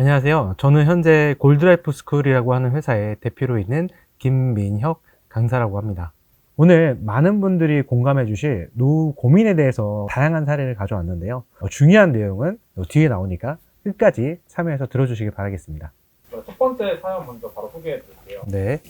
안녕하세요. 저는 현재 골드라이프 스쿨이라고 하는 회사의 대표로 있는 김민혁 강사라고 합니다. 오늘 많은 분들이 공감해 주실 노후 고민에 대해서 다양한 사례를 가져왔는데요. 중요한 내용은 뒤에 나오니까 끝까지 참여해서 들어주시길 바라겠습니다. 첫 번째 사연 먼저 바로 소개해 드릴게요. 네.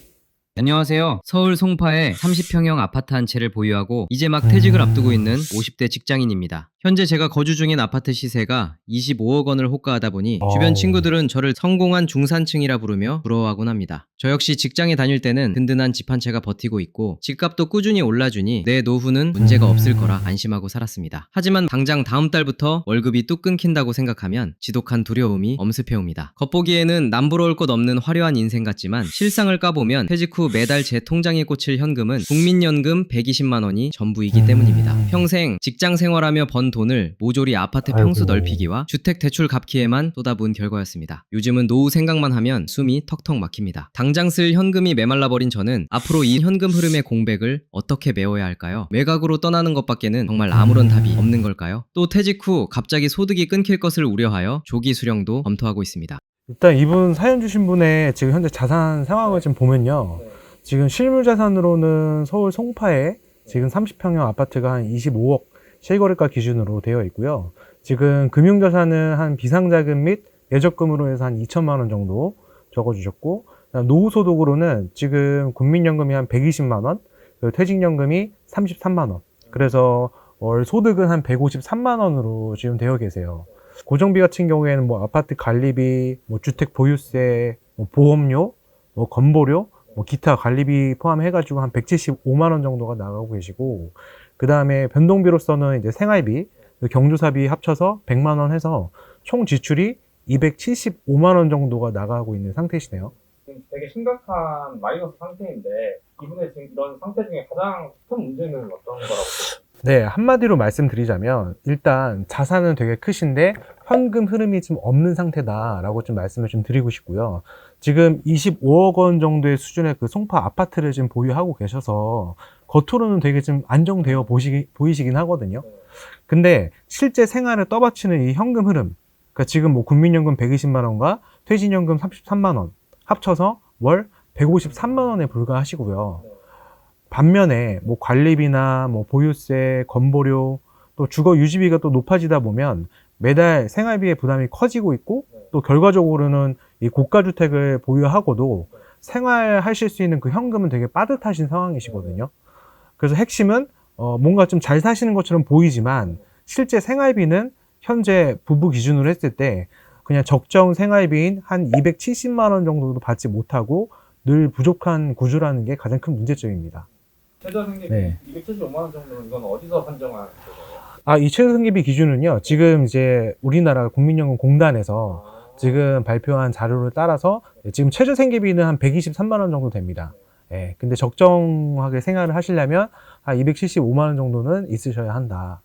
안녕하세요. 서울 송파에 30평형 아파트 한 채를 보유하고 이제 막 퇴직을 앞두고 있는 50대 직장인입니다. 현재 제가 거주 중인 아파트 시세가 25억 원을 호가하다 보니 주변 친구들은 저를 성공한 중산층이라 부르며 부러워하곤 합니다. 저 역시 직장에 다닐 때는 든든한 집 한 채가 버티고 있고 집값도 꾸준히 올라주니 내 노후는 문제가 없을 거라 안심하고 살았습니다. 하지만 당장 다음 달부터 월급이 뚝 끊긴다고 생각하면 지독한 두려움이 엄습해옵니다. 겉보기에는 남부러울 것 없는 화려한 인생 같지만 실상을 까보면 퇴직 후 매달 제 통장에 꽂힐 현금은 국민연금 120만 원이 전부이기 때문입니다. 평생 직장 생활하며 번 돈을 모조리 아파트 평수 넓히기와 주택 대출 갚기에만 쏟아부은 결과였습니다. 요즘은 노후 생각만 하면 숨이 턱턱 막힙니다. 당장 쓸 현금이 메말라버린 저는 앞으로 이 현금 흐름의 공백을 어떻게 메워야 할까요? 외곽으로 떠나는 것밖에는 정말 아무런 답이 없는 걸까요? 또 퇴직 후 갑자기 소득이 끊길 것을 우려하여 조기 수령도 검토하고 있습니다. 일단 이분 사연 주신 분의 지금 현재 자산 상황을 좀 보면요. 지금 실물 자산으로는 서울 송파에 지금 30평형 아파트가 한 25억 실거래가 기준으로 되어 있고요. 지금 금융자산은 한 비상자금 및 예적금으로 해서 한 2천만 원 정도 적어주셨고, 노후소득으로는 지금 국민연금이 한 120만 원, 그리고 퇴직연금이 33만 원. 그래서 월 소득은 한 153만 원으로 지금 되어 계세요. 고정비 같은 경우에는 뭐 아파트 관리비, 뭐 주택 보유세, 뭐 보험료, 뭐 건보료, 뭐 기타 관리비 포함해가지고 한 175만 원 정도가 나가고 계시고, 그 다음에 변동비로서는 이제 생활비, 경조사비 합쳐서 100만 원 해서 총 지출이 275만 원 정도가 나가고 있는 상태시네요. 지금 되게 심각한 마이너스 상태인데 이분의 지금 이런 상태 중에 가장 큰 문제는 어떤 거라고 보세요? 네, 한마디로 말씀드리자면 일단 자산은 되게 크신데 현금 흐름이 좀 없는 상태다라고 좀 말씀을 좀 드리고 싶고요. 지금 25억 원 정도의 수준의 그 송파 아파트를 지금 보유하고 계셔서 겉으로는 되게 좀 안정되어 보이시긴 하거든요. 근데 실제 생활을 떠받치는 이 현금 흐름, 그러니까 지금 뭐 국민연금 120만 원과 퇴직연금 33만 원 합쳐서 월 153만 원에 불과하시고요. 반면에 뭐 관리비나 뭐 보유세, 건보료, 또 주거 유지비가 또 높아지다 보면 매달 생활비의 부담이 커지고 있고, 또 결과적으로는 이 고가 주택을 보유하고도 생활하실 수 있는 그 현금은 되게 빠듯하신 상황이시거든요. 그래서 핵심은 뭔가 좀 잘 사시는 것처럼 보이지만 실제 생활비는 현재 부부 기준으로 했을 때 그냥 적정 생활비인 한 270만 원 정도도 받지 못하고 늘 부족한 구조라는 게 가장 큰 문제점입니다. 최저 생계비 네. 275만 원 정도는 이건 어디서 산정한 거예요? 이 최저 생계비 기준은요, 지금 이제 우리나라 국민연금공단에서 지금 발표한 자료를 따라서 지금 최저 생계비는 한 123만 원 정도 됩니다. 예, 근데 적정하게 생활을 하시려면 한 275만 원 정도는 있으셔야 한다.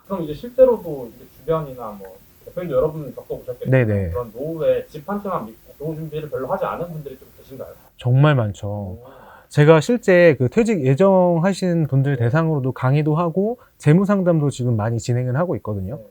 그럼 이제 실제로도 이제 주변이나 뭐 대표님 여러분 겪어보셨겠지만 네네. 그런 노후에 집 한 채만 믿고 노후 준비를 별로 하지 않은 분들이 좀 계신가요? 정말 많죠. 제가 실제 그 퇴직 예정하신 분들 대상으로도 강의도 하고 재무 상담도 지금 많이 진행을 하고 있거든요.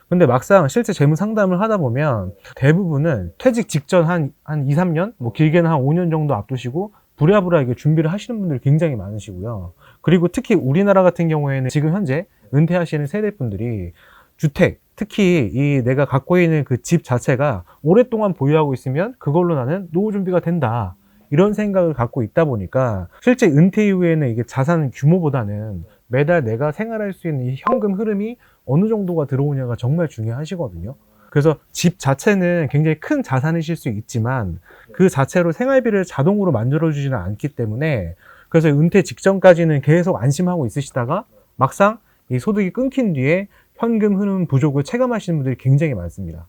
근데 막상 실제 재무 상담을 하다 보면 대부분은 퇴직 직전 한 2, 3년, 뭐 길게는 한 5년 정도 앞두시고 부랴부랴 이게 준비를 하시는 분들이 굉장히 많으시고요. 그리고 특히 우리나라 같은 경우에는 지금 현재 은퇴하시는 세대분들이 주택, 특히 이 내가 갖고 있는 그 집 자체가 오랫동안 보유하고 있으면 그걸로 나는 노후 준비가 된다, 이런 생각을 갖고 있다 보니까 실제 은퇴 이후에는 이게 자산 규모보다는 매달 내가 생활할 수 있는 이 현금 흐름이 어느 정도가 들어오냐가 정말 중요하시거든요. 그래서 집 자체는 굉장히 큰 자산이실 수 있지만 그 자체로 생활비를 자동으로 만들어주지는 않기 때문에, 그래서 은퇴 직전까지는 계속 안심하고 있으시다가 막상 이 소득이 끊긴 뒤에 현금 흐름 부족을 체감하시는 분들이 굉장히 많습니다.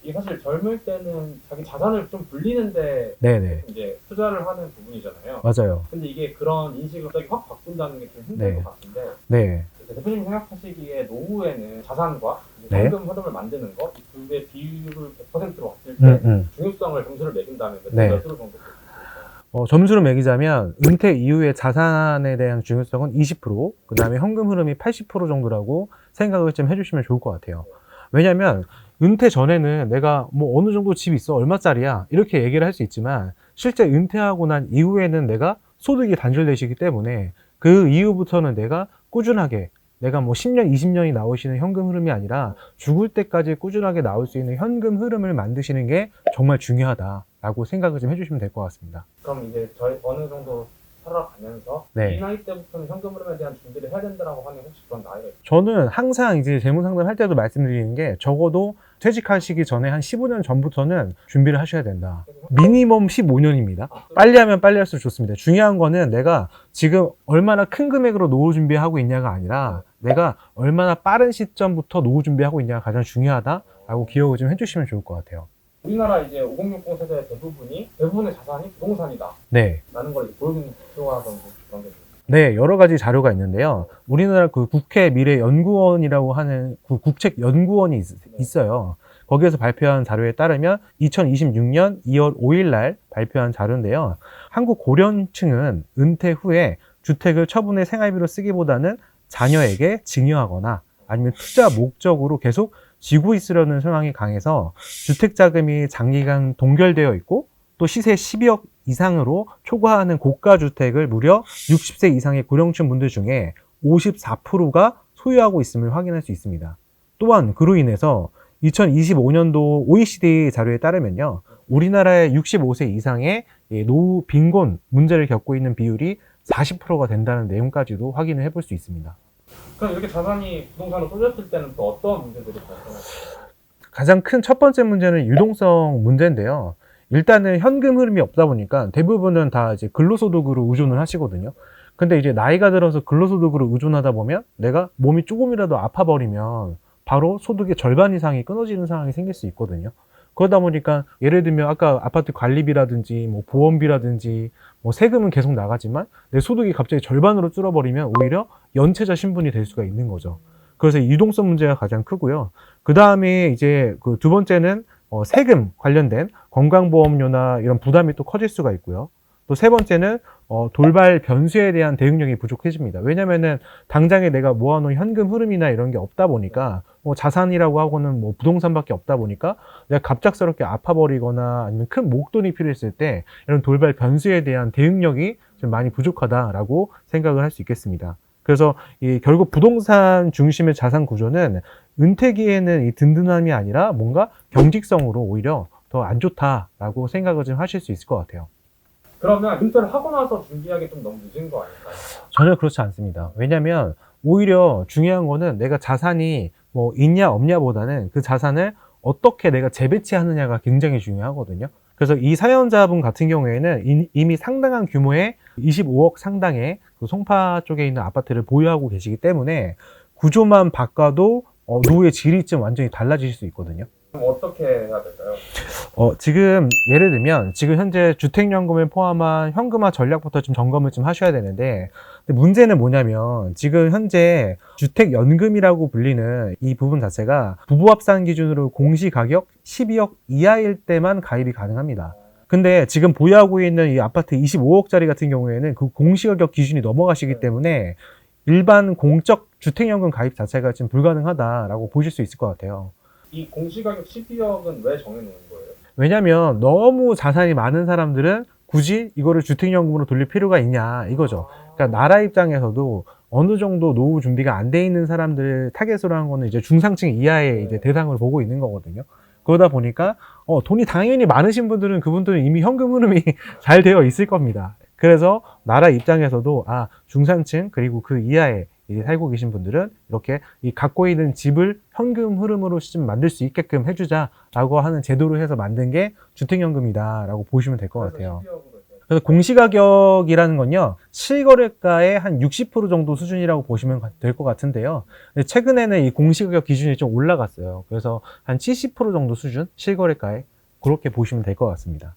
이게 사실 젊을 때는 자기 자산을 좀 불리는데 네네. 이제 투자를 하는 부분이잖아요. 맞아요. 근데 이게 그런 인식을 갑자기 확 바꾼다는 게 좀 힘들 네. 것 같은데 네. 대표님 생각하시기에 노후에는 자산과 네. 현금 흐름을 만드는 것, 이 두 개의 비율을 100%로 봤을 때 중요성을 점수를 매긴다면 네. 몇 프로 정도? 점수를 매기자면 은퇴 이후의 자산에 대한 중요성은 20%, 그 다음에 현금 흐름이 80% 정도라고 생각을 좀 해주시면 좋을 것 같아요. 왜냐하면 은퇴 전에는 내가 뭐 어느 정도 집 있어, 얼마짜리야, 이렇게 얘기를 할 수 있지만 실제 은퇴하고 난 이후에는 내가 소득이 단절되시기 때문에 그 이후부터는 내가 꾸준하게 내가 뭐 10년, 20년이 나오시는 현금 흐름이 아니라 죽을 때까지 꾸준하게 나올 수 있는 현금 흐름을 만드시는 게 정말 중요하다라고 생각을 좀 해주시면 될 것 같습니다. 그럼 이제 저희 어느 정도 살아가면서 네. 이 나이 때부터는 현금 흐름에 대한 준비를 해야 된다라고 하는 혹시 그런 나이가 있어요? 저는 항상 이제 재무 상담 할 때도 말씀드리는 게 적어도 퇴직하시기 전에 한 15년 전부터는 준비를 하셔야 된다. 미니멈 15년입니다. 빨리 하면 빨리 할수록 좋습니다. 중요한 거는 내가 지금 얼마나 큰 금액으로 노후 준비하고 있냐가 아니라 내가 얼마나 빠른 시점부터 노후 준비하고 있냐가 가장 중요하다라고 기억을 좀 해주시면 좋을 것 같아요. 우리나라 이제 5060 세대의 대부분의 자산이 부동산이다 네. 라는 걸 보여주는 필요하던 그런 게 있어요. 네, 여러 가지 자료가 있는데요. 우리나라 그 국회 미래연구원이라고 하는 그 국책연구원이 있어요. 거기에서 발표한 자료에 따르면 2026년 2월 5일 날 발표한 자료인데요. 한국 고령층은 은퇴 후에 주택을 처분의 생활비로 쓰기보다는 자녀에게 증여하거나 아니면 투자 목적으로 계속 쥐고 있으려는 상황이 강해서 주택자금이 장기간 동결되어 있고 또 시세 12억 이상으로 초과하는 고가 주택을 무려 60세 이상의 고령층 분들 중에 54%가 소유하고 있음을 확인할 수 있습니다. 또한 그로 인해서 2025년도 OECD 자료에 따르면요, 우리나라의 65세 이상의 노후 빈곤 문제를 겪고 있는 비율이 40%가 된다는 내용까지도 확인을 해볼 수 있습니다. 그럼 이렇게 자산이 부동산으로 쏠렸을 때는 또 어떤 문제들이 발생할까요? 가장 큰 첫 번째 문제는 유동성 문제인데요. 일단은 현금 흐름이 없다 보니까 대부분은 다 이제 근로소득으로 의존을 하시거든요. 근데 이제 나이가 들어서 근로소득으로 의존하다 보면 내가 몸이 조금이라도 아파버리면 바로 소득의 절반 이상이 끊어지는 상황이 생길 수 있거든요. 그러다 보니까 예를 들면 아까 아파트 관리비라든지 뭐 보험비라든지 뭐 세금은 계속 나가지만 내 소득이 갑자기 절반으로 줄어버리면 오히려 연체자 신분이 될 수가 있는 거죠. 그래서 유동성 문제가 가장 크고요. 그 다음에 이제 그 두 번째는 세금 관련된 건강보험료나 이런 부담이 또 커질 수가 있고요. 또 세 번째는 돌발 변수에 대한 대응력이 부족해집니다. 왜냐면은 당장에 내가 모아놓은 현금 흐름이나 이런 게 없다 보니까 뭐 자산이라고 하고는 뭐 부동산밖에 없다 보니까 내가 갑작스럽게 아파버리거나 아니면 큰 목돈이 필요했을 때 이런 돌발 변수에 대한 대응력이 좀 많이 부족하다라고 생각을 할 수 있겠습니다. 그래서 결국 부동산 중심의 자산 구조는 은퇴기에는 이 든든함이 아니라 뭔가 경직성으로 오히려 더 안 좋다라고 생각을 좀 하실 수 있을 것 같아요. 그러면 은퇴를 하고 나서 준비하기 좀 너무 늦은 거 아닐까요? 전혀 그렇지 않습니다. 왜냐하면 오히려 중요한 거는 내가 자산이 뭐 있냐 없냐보다는 그 자산을 어떻게 내가 재배치하느냐가 굉장히 중요하거든요. 그래서 이 사연자분 같은 경우에는 이미 상당한 규모의 25억 상당의 그 송파 쪽에 있는 아파트를 보유하고 계시기 때문에 구조만 바꿔도 노후의 질이 좀 완전히 달라질 수 있거든요. 그럼 어떻게 해야 될까요? 지금 예를 들면 지금 현재 주택연금을 포함한 현금화 전략부터 좀 점검을 좀 하셔야 되는데, 근데 문제는 뭐냐면 지금 현재 주택연금이라고 불리는 이 부분 자체가 부부합산 기준으로 공시가격 12억 이하일 때만 가입이 가능합니다. 근데 지금 보유하고 있는 이 아파트 25억짜리 같은 경우에는 그 공시가격 기준이 넘어가시기 때문에 일반 공적 주택연금 가입 자체가 지금 불가능하다라고 보실 수 있을 것 같아요. 이 공시가격 12억은 왜 정해놓은 거예요? 왜냐면 너무 자산이 많은 사람들은 굳이 이거를 주택연금으로 돌릴 필요가 있냐 이거죠. 그러니까 나라 입장에서도 어느 정도 노후 준비가 안 돼 있는 사람들을 타겟으로 한 거는 이제 중상층 이하의 이제 대상을 보고 있는 거거든요. 그러다 보니까 돈이 당연히 많으신 분들은 그분들은 이미 현금 흐름이 잘 되어 있을 겁니다. 그래서 나라 입장에서도 중산층 그리고 그 이하에 살고 계신 분들은 이렇게 이 갖고 있는 집을 현금 흐름으로 좀 만들 수 있게끔 해주자라고 하는 제도를 해서 만든 게 주택연금이다라고 보시면 될 것 같아요. 그래서 공시가격이라는 건요, 실거래가의 한 60% 정도 수준이라고 보시면 될 것 같은데요. 최근에는 이 공시가격 기준이 좀 올라갔어요. 그래서 한 70% 정도 수준, 실거래가에 그렇게 보시면 될 것 같습니다.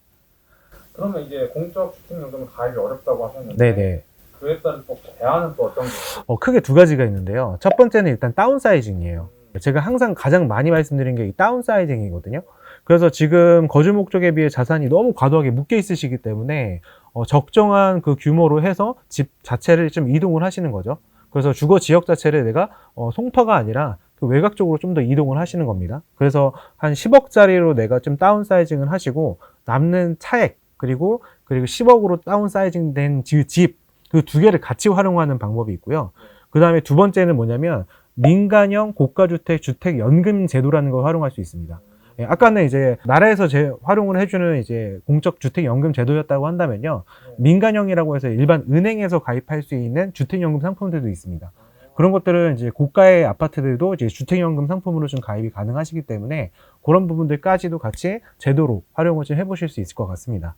그러면 이제 공적 주택연금은 가입이 어렵다고 하셨는데 네네. 그에 따른 또 대안은 또 어떤 게 있어요? 크게 두 가지가 있는데요. 첫 번째는 일단 다운사이징이에요. 제가 항상 가장 많이 말씀드린 게 이 다운사이징이거든요. 그래서 지금 거주 목적에 비해 자산이 너무 과도하게 묶여 있으시기 때문에 적정한 그 규모로 해서 집 자체를 좀 이동을 하시는 거죠. 그래서 주거 지역 자체를 내가 송파가 아니라 그 외곽 쪽으로 좀 더 이동을 하시는 겁니다. 그래서 한 10억짜리로 내가 좀 다운사이징을 하시고 남는 차액 그리고 10억으로 다운사이징 된 집 그 두 개를 같이 활용하는 방법이 있고요. 그 다음에 두 번째는 뭐냐면 민간형 고가주택 주택연금 제도라는 걸 활용할 수 있습니다. 예, 아까는 이제 나라에서 활용을 해주는 이제 공적 주택연금 제도였다고 한다면요, 민간형이라고 해서 일반 은행에서 가입할 수 있는 주택연금 상품들도 있습니다. 그런 것들은 이제 고가의 아파트들도 이제 주택연금 상품으로 좀 가입이 가능하시기 때문에 그런 부분들까지도 같이 제도로 활용을 좀 해보실 수 있을 것 같습니다.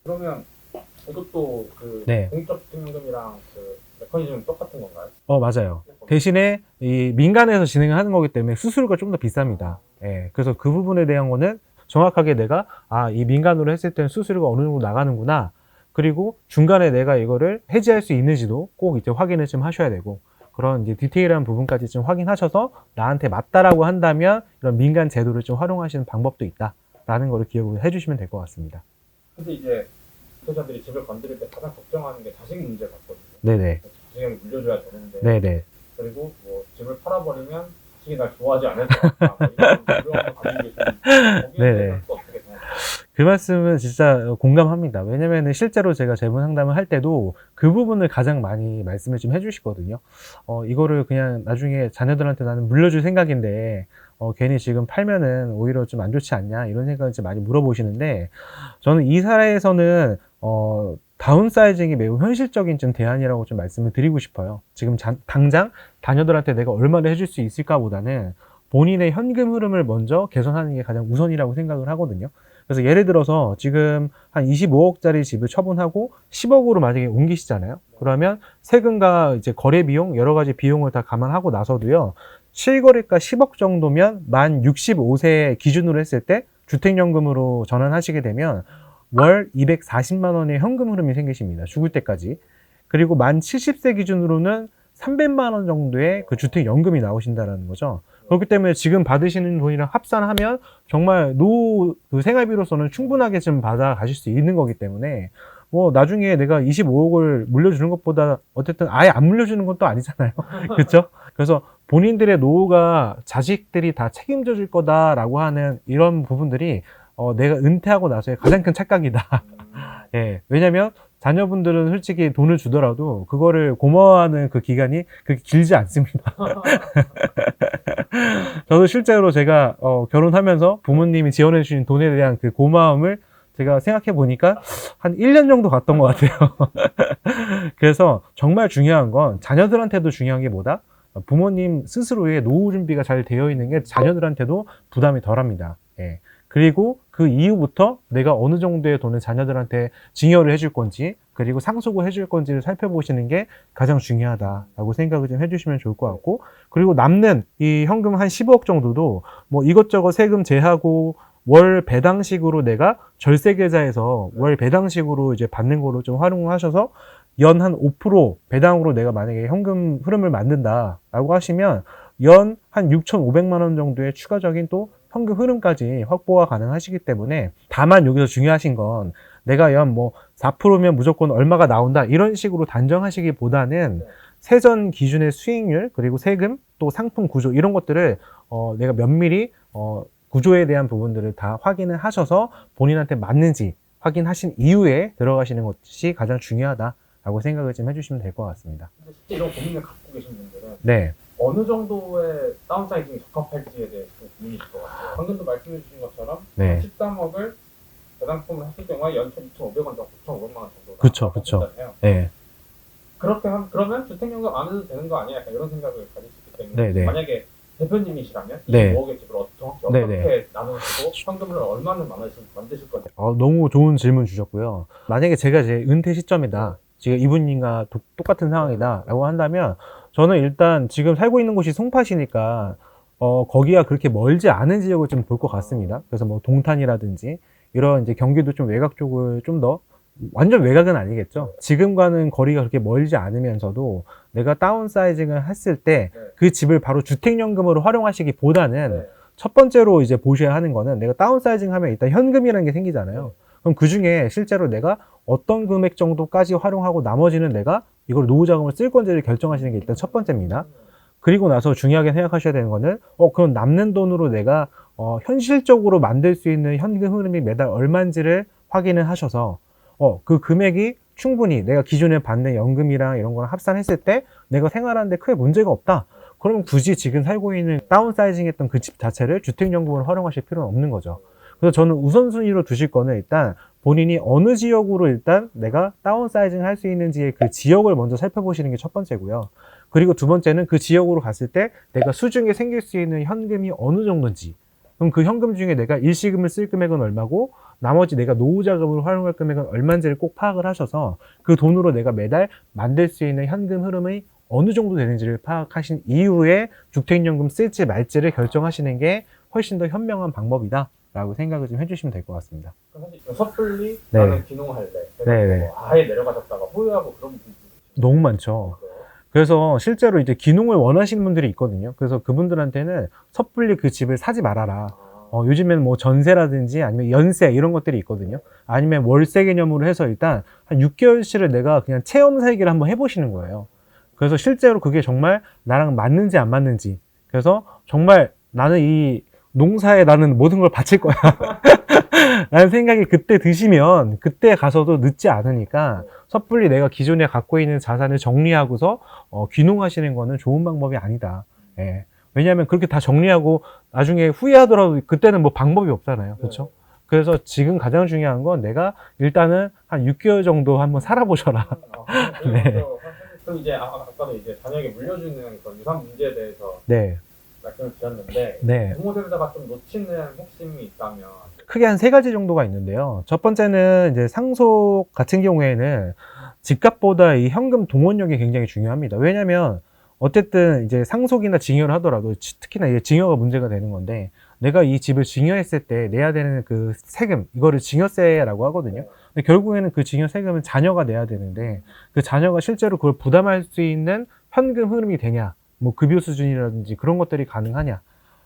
그러면 이것도 그 네. 공적 주택연금이랑 그 메커니즘은 똑같은 건가요? 맞아요. 대신에 이 민간에서 진행을 하는 거기 때문에 수수료가 좀 더 비쌉니다. 예, 그래서 그 부분에 대한 거는 정확하게 내가 이 민간으로 했을 때는 수수료가 어느 정도 나가는구나. 그리고 중간에 내가 이거를 해지할 수 있는지도 꼭 이제 확인을 좀 하셔야 되고, 그런 이제 디테일한 부분까지 좀 확인하셔서 나한테 맞다라고 한다면 이런 민간 제도를 좀 활용하시는 방법도 있다라는 거를 기억을 해주시면 될 것 같습니다. 근데 이제 투자자들이 집을 건드릴 때 가장 걱정하는 게 자식 문제 같거든요. 네네. 자식에게 물려줘야 되는데, 네네. 그리고 뭐 집을 팔아버리면 자식이 날 좋아하지 않을 것 같다. 뭐 이런 두려움을 가지고 계시는데 거기에 네네. 대해서 또 어떻게 생각하세요? 그 말씀은 진짜 공감합니다. 왜냐면은 실제로 제가 재무 상담을 할 때도 그 부분을 가장 많이 말씀을 좀 해주시거든요. 이거를 그냥 나중에 자녀들한테 나는 물려줄 생각인데, 괜히 지금 팔면은 오히려 좀 안 좋지 않냐, 이런 생각을 좀 많이 물어보시는데, 저는 이 사례에서는, 다운사이징이 매우 현실적인 좀 대안이라고 좀 말씀을 드리고 싶어요. 지금 당장 자녀들한테 내가 얼마를 해줄 수 있을까 보다는 본인의 현금 흐름을 먼저 개선하는 게 가장 우선이라고 생각을 하거든요. 그래서 예를 들어서 지금 한 25억짜리 집을 처분하고 10억으로 만약에 옮기시잖아요. 그러면 세금과 이제 거래 비용, 여러 가지 비용을 다 감안하고 나서도요, 실거래가 10억 정도면 만 65세 기준으로 했을 때 주택연금으로 전환하시게 되면 월 240만 원의 현금 흐름이 생기십니다. 죽을 때까지. 그리고 만 70세 기준으로는 300만 원 정도의 그 주택연금이 나오신다는 거죠. 그렇기 때문에 지금 받으시는 돈이랑 합산하면 정말 그 생활비로서는 충분하게 좀 받아 가실 수 있는 거기 때문에, 뭐 나중에 내가 25억을 물려주는 것보다 어쨌든 아예 안 물려주는 건 또 아니잖아요. 그렇죠? 그래서 본인들의 노후가 자식들이 다 책임져 줄 거다라고 하는 이런 부분들이 내가 은퇴하고 나서의 가장 큰 착각이다. 예, 왜냐면 자녀분들은 솔직히 돈을 주더라도 그거를 고마워하는 그 기간이 그렇게 길지 않습니다. 저도 실제로 제가 결혼하면서 부모님이 지원해 주신 돈에 대한 그 고마움을 제가 생각해 보니까 한 1년 정도 갔던 것 같아요. 그래서 정말 중요한 건 자녀들한테도 중요한 게 뭐다? 부모님 스스로의 노후 준비가 잘 되어 있는 게 자녀들한테도 부담이 덜합니다. 예. 그리고 그 이후부터 내가 어느 정도의 돈을 자녀들한테 증여를 해줄 건지, 그리고 상속을 해줄 건지를 살펴보시는 게 가장 중요하다라고 생각을 좀 해주시면 좋을 것 같고, 그리고 남는 이 현금 한 15억 정도도 뭐 이것저것 세금 제하고 월 배당식으로 내가 절세 계좌에서 월 배당식으로 이제 받는 거로 좀 활용을 하셔서 연 한 5% 배당으로 내가 만약에 현금 흐름을 만든다라고 하시면 연 한 6,500만 원 정도의 추가적인 또 현금 흐름까지 확보가 가능하시기 때문에, 다만 여기서 중요하신 건 내가 연 뭐 4%면 무조건 얼마가 나온다 이런 식으로 단정하시기보다는 세전 기준의 수익률, 그리고 세금, 또 상품 구조 이런 것들을 내가 면밀히 구조에 대한 부분들을 다 확인을 하셔서 본인한테 맞는지 확인하신 이후에 들어가시는 것이 가장 중요하다라고 생각을 좀 해주시면 될 것 같습니다. 근데 실제 이런 고민을 갖고 계신 분들은 네. 어느 정도의 다운사이징이 적합할지에 대해서 좀 고민이실 것 같아요. 방금도 말씀해 주신 것처럼 네. 13억을 배당품을 했을 경우에 연초 2,500원 정도, 9,500만 원 정도 그쵸, 그쵸. 네. 그렇게 그러면 주택연금 안 해도 되는 거 아니야? 약간 이런 생각을 가질 수 있기 때문에, 네. 만약에 대표님이시라면 네. 25억의 집을 정확히 네. 어떻게 나누시고 현금을 얼마나 만드실 건지. 너무 좋은 질문 주셨고요. 만약에 제가 제 은퇴 시점이다, 지금 이분님과 똑같은 상황이다 라고 한다면, 저는 일단 지금 살고 있는 곳이 송파시니까 거기가 그렇게 멀지 않은 지역을 좀 볼 것 같습니다. 그래서 뭐 동탄이라든지 이런 이제 경기도 좀 외곽 쪽을 좀 더, 완전 외곽은 아니겠죠. 지금과는 거리가 그렇게 멀지 않으면서도 내가 다운사이징을 했을 때 그 집을 바로 주택연금으로 활용하시기보다는 첫 번째로 이제 보셔야 하는 거는, 내가 다운사이징 하면 일단 현금이라는 게 생기잖아요. 그럼 그 중에 실제로 내가 어떤 금액 정도까지 활용하고 나머지는 내가 이걸 노후자금을 쓸 건지를 결정하시는 게 일단 첫 번째입니다. 그리고 나서 중요하게 생각하셔야 되는 거는 그럼 남는 돈으로 내가 현실적으로 만들 수 있는 현금 흐름이 매달 얼마인지를 확인을 하셔서 그 금액이 충분히 내가 기존에 받는 연금이랑 이런 거랑 합산했을 때 내가 생활하는데 크게 문제가 없다. 그러면 굳이 지금 살고 있는 다운사이징 했던 그 집 자체를 주택연금으로 활용하실 필요는 없는 거죠. 그래서 저는 우선순위로 두실 거는 일단 본인이 어느 지역으로 일단 내가 다운사이징 할 수 있는지의 그 지역을 먼저 살펴보시는 게 첫 번째고요. 그리고 두 번째는 그 지역으로 갔을 때 내가 수중에 생길 수 있는 현금이 어느 정도인지, 그럼 그 현금 중에 내가 일시금을 쓸 금액은 얼마고 나머지 내가 노후자금으로 활용할 금액은 얼마인지를 꼭 파악을 하셔서 그 돈으로 내가 매달 만들 수 있는 현금 흐름이 어느 정도 되는지를 파악하신 이후에 주택연금 쓸지 말지를 결정하시는 게 훨씬 더 현명한 방법이다 라고 생각을 좀 해주시면 될 것 같습니다. 사실 섣불리 네. 나는 귀농할 때 네. 아예 내려가셨다가 후회하고 그런 분들이 너무 많죠. 그래서 실제로 이제 귀농을 원하시는 분들이 있거든요. 그래서 그분들한테는 섣불리 그 집을 사지 말아라. 요즘에는 뭐 전세라든지 아니면 연세 이런 것들이 있거든요. 아니면 월세 개념으로 해서 일단 한 6개월치를 내가 그냥 체험 살기를 한번 해보시는 거예요. 그래서 실제로 그게 정말 나랑 맞는지 안 맞는지. 그래서 정말 나는 이 농사에 나는 모든 걸 바칠 거야. 라는 생각이 그때 드시면 그때 가서도 늦지 않으니까 섣불리 내가 기존에 갖고 있는 자산을 정리하고서 귀농하시는 거는 좋은 방법이 아니다. 예. 왜냐하면 그렇게 다 정리하고 나중에 후회하더라도 그때는 뭐 방법이 없잖아요. 그렇죠? 그래서 지금 가장 중요한 건 내가 일단은 한 6개월 정도 한번 살아보셔라. 네. 그럼 이제 아까도 이제 자녀에게 물려주는 그런 유산 문제에 대해서 네. 말씀을 드렸는데 네. 부모 세대가 좀 놓치는 핵심이 있다면 크게 한 3가지 정도가 있는데요. 첫 번째는 이제 상속 같은 경우에는 집값보다 이 현금 동원력이 굉장히 중요합니다. 왜냐면 어쨌든 이제 상속이나 증여를 하더라도 특히나 이제 증여가 문제가 되는 건데 내가 이 집을 증여했을 때 내야 되는 그 세금, 이거를 증여세라고 하거든요. 근데 결국에는 그 증여 세금은 자녀가 내야 되는데 그 자녀가 실제로 그걸 부담할 수 있는 현금 흐름이 되냐, 뭐 급여 수준이라든지 그런 것들이 가능하냐.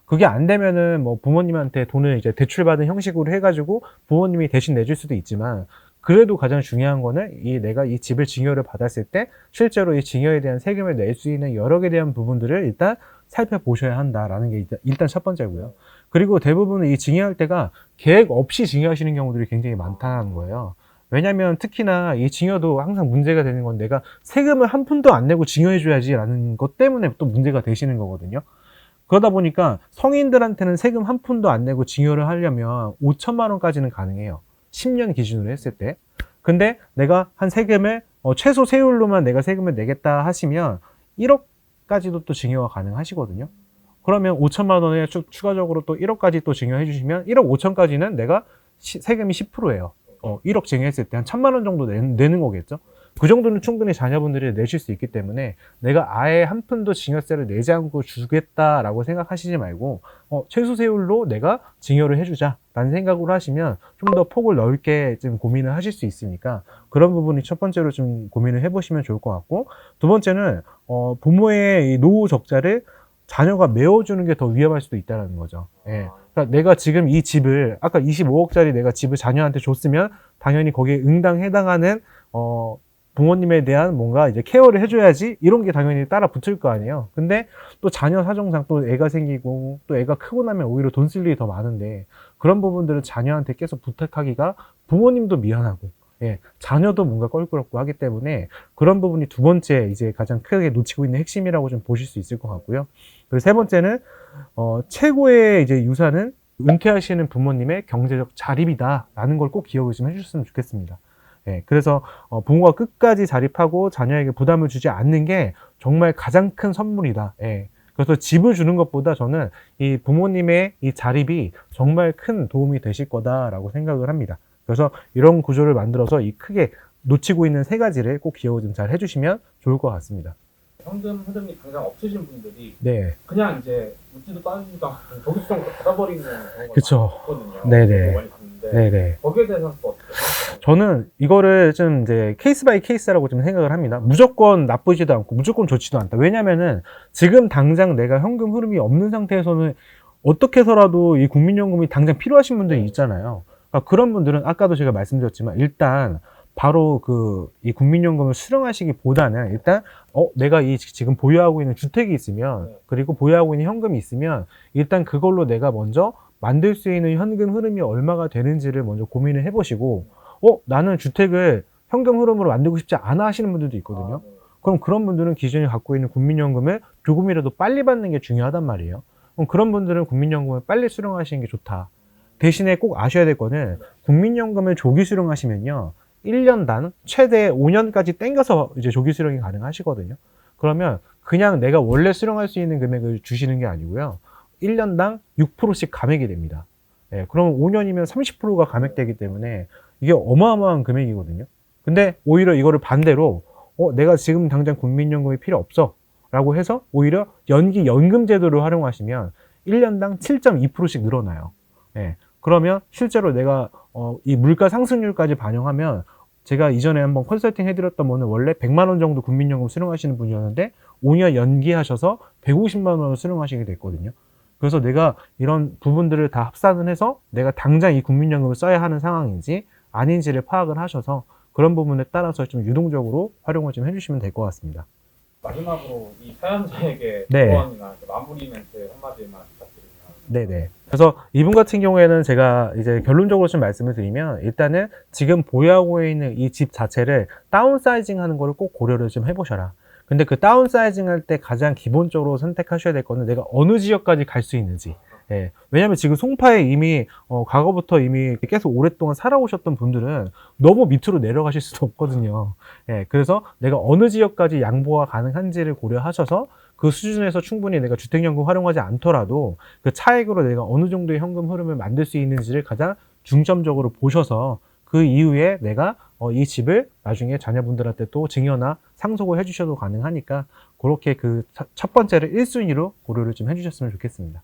그게 안 되면은 뭐 부모님한테 돈을 이제 대출받은 형식으로 해가지고 부모님이 대신 내줄 수도 있지만 그래도 가장 중요한 거는 내가 이 집을 증여를 받았을 때 실제로 이 증여에 대한 세금을 낼 수 있는 여러 개 대한 부분들을 일단 살펴보셔야 한다라는 게 일단 첫 번째고요. 그리고 대부분 이 증여할 때가 계획 없이 증여하시는 경우들이 굉장히 많다는 거예요. 왜냐면 특히나 이 증여도 항상 문제가 되는 건 내가 세금을 한 푼도 안 내고 증여해줘야지라는 것 때문에 또 문제가 되시는 거거든요. 그러다 보니까 성인들한테는 세금 한 푼도 안 내고 증여를 하려면 5천만 원까지는 가능해요. 10년 기준으로 했을 때. 근데 내가 한 세금을 최소 세율로만 내가 세금을 내겠다 하시면 1억까지도 또 증여가 가능하시거든요. 그러면 5천만 원에 추가적으로 또 1억까지 또 증여해 주시면 1억 5천까지는 내가 세금이 10%예요. 1억 증여했을 때 한 1,000만 원 정도 내는 거겠죠. 그 정도는 충분히 자녀분들이 내실 수 있기 때문에 내가 아예 한 푼도 증여세를 내지 않고 주겠다라고 생각하시지 말고 최소 세율로 내가 증여를 해주자라는 생각으로 하시면 좀 더 폭을 넓게 좀 고민을 하실 수 있으니까 그런 부분이 첫 번째로 좀 고민을 해보시면 좋을 것 같고, 두 번째는 부모의 이 노후 적자를 자녀가 메워주는 게 더 위험할 수도 있다는 거죠. 예. 그러니까 내가 지금 이 집을 아까 25억짜리 내가 집을 자녀한테 줬으면 당연히 거기에 해당하는 부모님에 대한 뭔가 이제 케어를 해줘야지 이런 게 당연히 따라 붙을 거 아니에요. 근데 또 자녀 사정상 또 애가 생기고 또 애가 크고 나면 오히려 돈 쓸 일이 더 많은데 그런 부분들을 자녀한테 계속 부탁하기가 부모님도 미안하고 자녀도 뭔가 껄끄럽고 하기 때문에 그런 부분이 두 번째 이제 가장 크게 놓치고 있는 핵심이라고 좀 보실 수 있을 것 같고요. 그리고 세 번째는 최고의 이제 유산은 은퇴하시는 부모님의 경제적 자립이다라는 걸 꼭 기억을 좀 해주셨으면 좋겠습니다. 그래서 부모가 끝까지 자립하고 자녀에게 부담을 주지 않는 게 정말 가장 큰 선물이다. 그래서 집을 주는 것보다 저는 이 부모님의 이 자립이 정말 큰 도움이 되실 거다라고 생각을 합니다. 그래서 이런 구조를 만들어서 이 크게 놓치고 있는 3가지를 꼭 기억을 좀 잘 해주시면 좋을 것 같습니다. 현금 흐름이 당장 없으신 분들이 네. 그냥 이제 묻지도 따지지도 않고 저기서 받아버리는 경우가 그쵸. 많거든요. 네네. 많이 봤는데 네네. 거기에 대해서는 또 어떻게 생각하세요? 저는 이거를 좀 이제 케이스 바이 케이스라고 좀 생각을 합니다. 무조건 나쁘지도 않고 무조건 좋지도 않다. 왜냐면은 지금 당장 내가 현금 흐름이 없는 상태에서는 어떻게 해서라도 이 국민연금이 당장 필요하신 분들이 있잖아요. 그러니까 그런 분들은 아까도 제가 말씀드렸지만 일단 바로 이 국민연금을 수령하시기보다는 일단 내가 지금 보유하고 있는 주택이 있으면 그리고 보유하고 있는 현금이 있으면 일단 그걸로 내가 먼저 만들 수 있는 현금 흐름이 얼마가 되는지를 먼저 고민을 해보시고 나는 주택을 현금 흐름으로 만들고 싶지 않아 하시는 분들도 있거든요. 그럼 그런 분들은 기존에 갖고 있는 국민연금을 조금이라도 빨리 받는 게 중요하단 말이에요. 그럼 그런 분들은 국민연금을 빨리 수령하시는 게 좋다. 대신에 꼭 아셔야 될 거는 국민연금을 조기 수령하시면요. 1년당 최대 5년까지 땡겨서 이제 조기 수령이 가능하시거든요. 그러면 그냥 내가 원래 수령할 수 있는 금액을 주시는 게 아니고요. 1년당 6%씩 감액이 됩니다. 그럼 5년이면 30%가 감액되기 때문에 이게 어마어마한 금액이거든요. 근데 오히려 이거를 반대로 내가 지금 당장 국민연금이 필요 없어 라고 해서 오히려 연기 연금 제도를 활용하시면 1년당 7.2%씩 늘어나요. 그러면 실제로 내가 이 물가 상승률까지 반영하면 제가 이전에 한번 컨설팅 해드렸던 분은 원래 100만 원 정도 국민연금 수령하시는 분이었는데 5년 연기하셔서 150만 원을 수령하시게 됐거든요. 그래서 내가 이런 부분들을 다 합산을 해서 내가 당장 이 국민연금을 써야 하는 상황인지 아닌지를 파악을 하셔서 그런 부분에 따라서 좀 유동적으로 활용을 좀 해주시면 될 것 같습니다. 마지막으로 이 사연자에게 네. 조언이나 마무리 멘트 한마디만 부탁드립니다. 네네. 그래서 이분 같은 경우에는 제가 이제 결론적으로 좀 말씀을 드리면 일단은 지금 보유하고 있는 이 집 자체를 다운사이징 하는 거를 꼭 고려를 좀 해보셔라. 근데 그 다운사이징 할 때 가장 기본적으로 선택하셔야 될 거는 내가 어느 지역까지 갈 수 있는지. 왜냐면 지금 송파에 이미 과거부터 이미 계속 오랫동안 살아오셨던 분들은 너무 밑으로 내려가실 수도 없거든요. 그래서 내가 어느 지역까지 양보가 가능한지를 고려하셔서 그 수준에서 충분히 내가 주택연금 활용하지 않더라도 그 차액으로 내가 어느 정도의 현금 흐름을 만들 수 있는지를 가장 중점적으로 보셔서 그 이후에 내가 이 집을 나중에 자녀분들한테 또 증여나 상속을 해주셔도 가능하니까 그렇게 그 첫 번째를 1순위로 고려를 좀 해주셨으면 좋겠습니다.